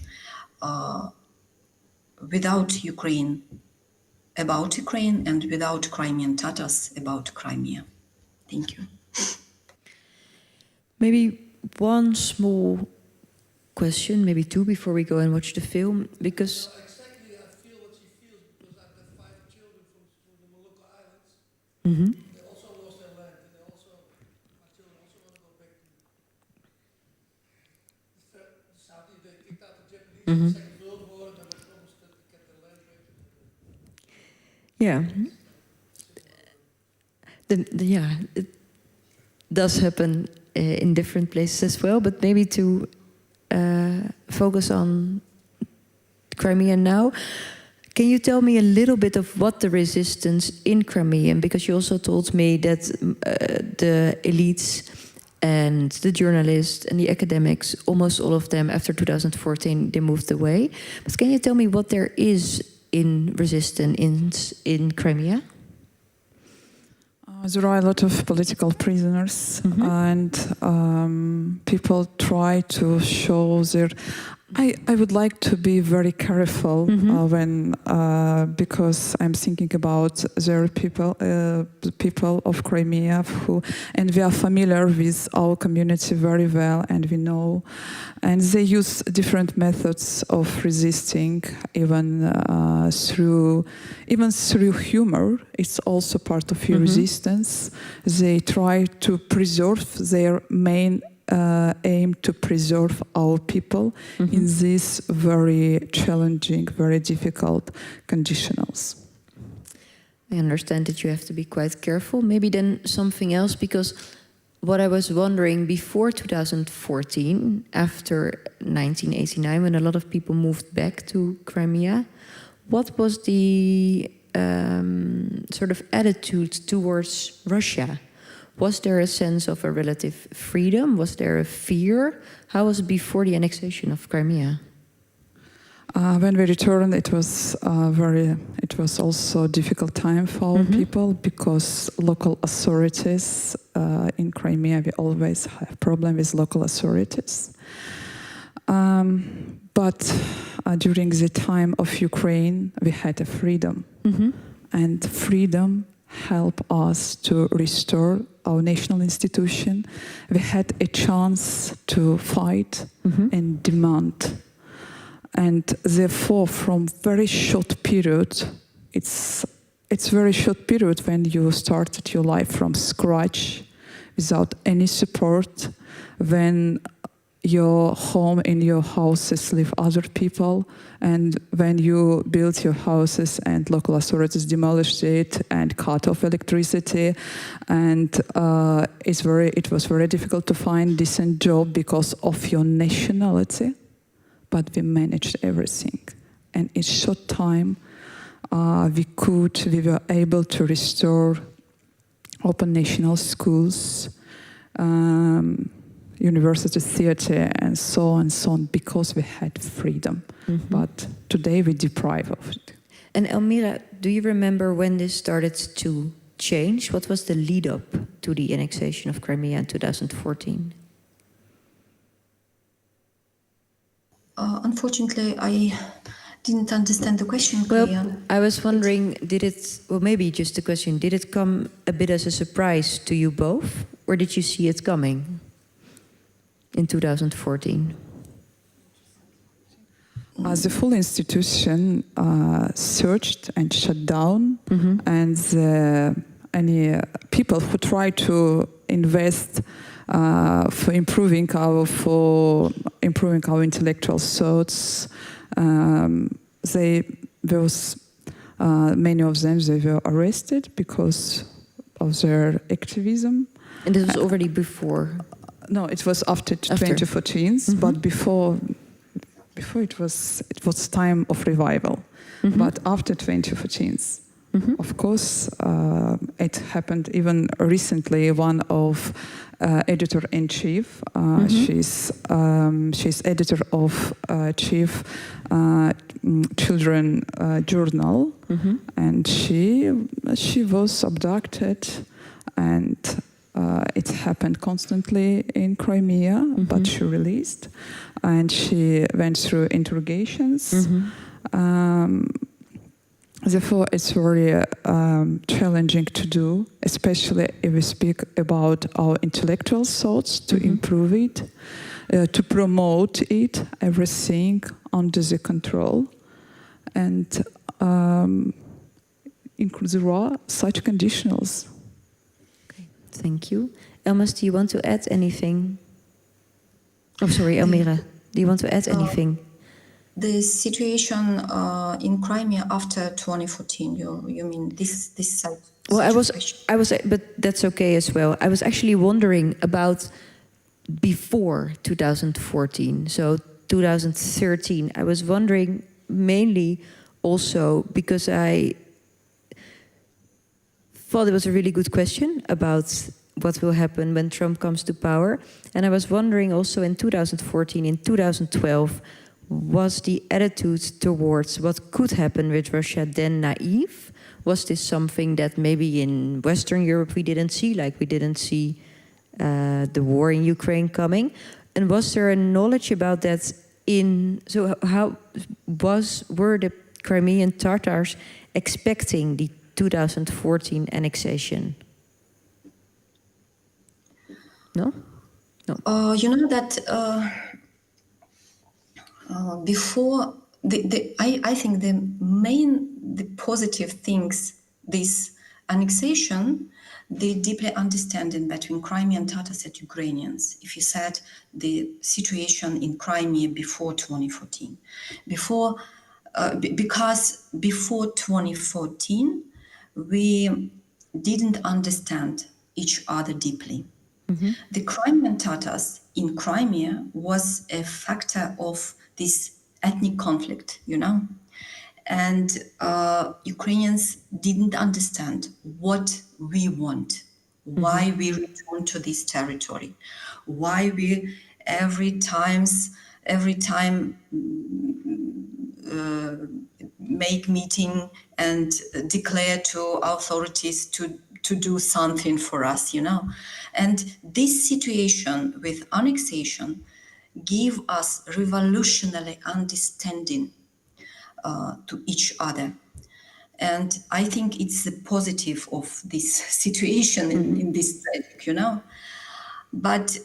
Without Ukraine, about Ukraine, and without Crimean Tatars, about Crimea. Thank you. Maybe one small question, maybe two, before we go and watch the film, because... Exactly, I feel what she feels, because I've got 5 children from the Molucca Islands. Mm-hmm. They also lost their land, and my children also want to go back to the South. They kicked out the Japanese in the Second World War, and they were promised to get their land back. Yeah. It does happen in different places as well, but maybe to focus on Crimea now. Can you tell me a little bit of what the resistance in Crimea, because you also told me that the elites and the journalists and the academics, almost all of them after 2014, they moved away. But can you tell me what there is in resistance in Crimea? There are a lot of political prisoners, and people try to show their... I would like to be very careful when because I'm thinking about their people of Crimea and we are familiar with our community very well, and we know, and they use different methods of resisting, even through humor. It's also part of your resistance. They try to preserve their main aim to preserve our people in these very challenging, very difficult conditionals. I understand that you have to be quite careful. Maybe then something else, because what I was wondering, before 2014, after 1989, when a lot of people moved back to Crimea, what was the sort of attitude towards Russia? Was there a sense of a relative freedom? Was there a fear? How was it before the annexation of Crimea? When we returned, it was also a difficult time for our people, because local authorities in Crimea, we always have problem with local authorities. But during the time of Ukraine, we had a freedom, and freedom helped us to restore our national institution. We had a chance to fight and demand. And therefore, from very short period, it's very short period when you started your life from scratch, without any support, when your home in your houses live other people, and when you build your houses and local authorities demolished it and cut off electricity, and it was very difficult to find decent job because of your nationality. But we managed everything, and in short time we were able to restore open national schools, university theater, and so on, because we had freedom. But today we deprive of it. And Elmira, do you remember when this started to change? What was the lead up to the annexation of Crimea in 2014? Unfortunately, I didn't understand the question Well, clearly. I was wondering, maybe just a question, did it come a bit as a surprise to you both, or did you see it coming in 2014? The full institution searched and shut down, and any people who try to invest for improving our intellectual thoughts, many of them, they were arrested because of their activism. And this was already before? No, it was after 2014, but before it was time of revival. But after 2014, of course, it happened even recently. One of editor-in-chief, she's editor of chief children journal, and she was abducted, and it happened constantly in Crimea, but she released, and she went through interrogations. Therefore, it's very challenging to do, especially if we speak about our intellectual thoughts, to improve it, to promote it, everything under the control. And there are such conditionals. Okay, thank you. Elmaz, do you want to add anything? Oh, sorry, Elmira, do you want to add anything? The situation in Crimea after 2014, you mean this side? Well, I was, but that's okay as well. I was actually wondering about before 2014, so 2013. I was wondering mainly also because I thought it was a really good question about what will happen when Trump comes to power. And I was wondering also in 2014, in 2012, was the attitude towards what could happen with Russia then naive? Was this something that maybe in Western Europe we didn't see, like we didn't see the war in Ukraine coming? And was there a knowledge about that so how were the Crimean Tatars expecting the 2014 annexation? No? No. You know that before I think the positive things, this annexation, the deeply understanding between Crimean Tatars and Ukrainians. If you said the situation in Crimea before 2014, because before 2014 we didn't understand each other deeply. The Crimean Tatars in Crimea was a factor of this ethnic conflict, you know, and Ukrainians didn't understand what we want, why we return to this territory, why we every time make meeting and declare to authorities to do something for us, you know. And this situation with annexation gave us revolutionary understanding to each other. And I think it's the positive of this situation in this tragic, you know. But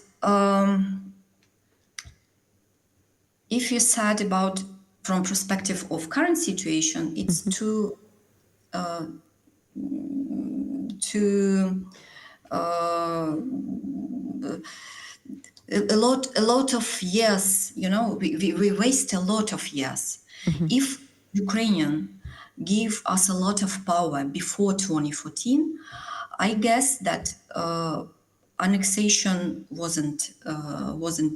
if you said about from perspective of current situation, it's too a lot of years, you know, we waste a lot of years. If Ukrainian give us a lot of power before 2014, I guess that annexation wasn't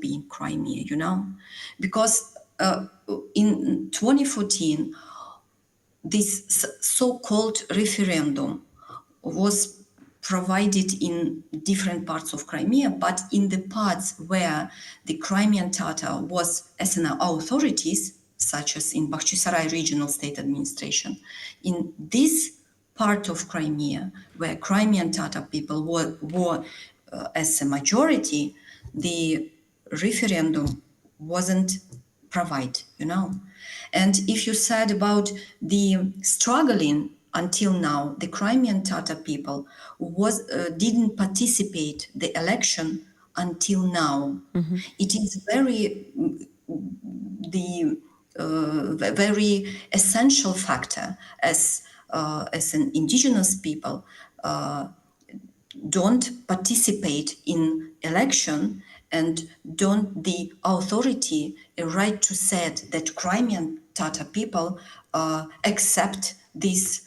being Crimea, you know, because in 2014 this so-called referendum was provided in different parts of Crimea, but in the parts where the Crimean Tatar was as an authorities, such as in Bakhchisarai regional state administration, in this part of Crimea, where Crimean Tatar people were as a majority, the referendum wasn't provided, you know. And if you said about the struggling until now, the Crimean Tatar people didn't participate the election until now. It is very essential factor as an indigenous people don't participate in election and don't the authority a right to say that Crimean Tatar people accept this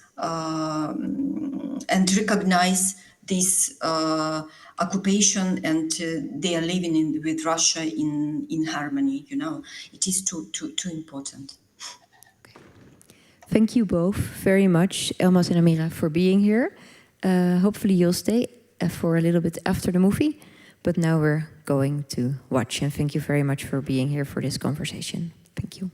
and recognize this occupation, and they are living with Russia in harmony. You know, it is too important. Thank you both very much, Elmaz and Amira, for being here. Hopefully you'll stay for a little bit after the movie, but now we're going to watch, and thank you very much for being here for this conversation. Thank you.